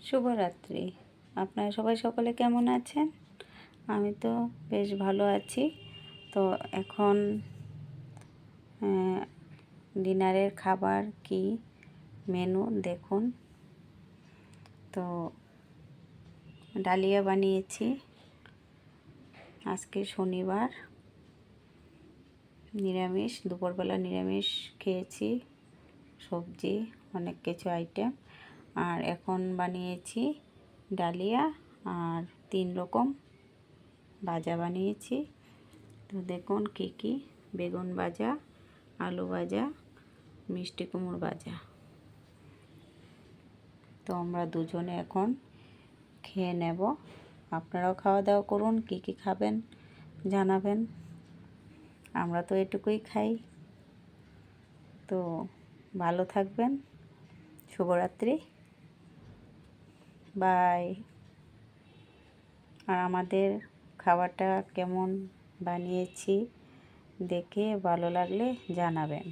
শুভরাত্রি। আপনারা সবাই সকলে কেমন আছেন? আমি তো বেশ ভালো আছি। তো এখন ডিনারের খাবার কি মেনু দেখুন। তো ডালিয়া বানিয়েছি, আজকে শনিবার, নিরামিষ, দুপুরবেলা নিরামিষ খেয়েছি, সবজি অনেক কিছু আইটেম। আর এখন বানিয়েছি ডালিয়া আর 3 রকম ভাজা বানিয়েছি। তো দেখুন কি কি: বেগুন ভাজা, আলু ভাজা, মিষ্টি কুমড়ো ভাজা। তো আমরা দুজনে এখন খেয়ে নেব। আপনারাও খাওয়া দাওয়া করুন, কি কি খাবেন জানাবেন। আমরা তো এটুকুই খাই। তো ভালো থাকবেন। শুভরাত্রি, বাই। আর আমাদের খাবারটা কেমন বানিয়েছি দেখে ভালো লাগলে জানাবেন।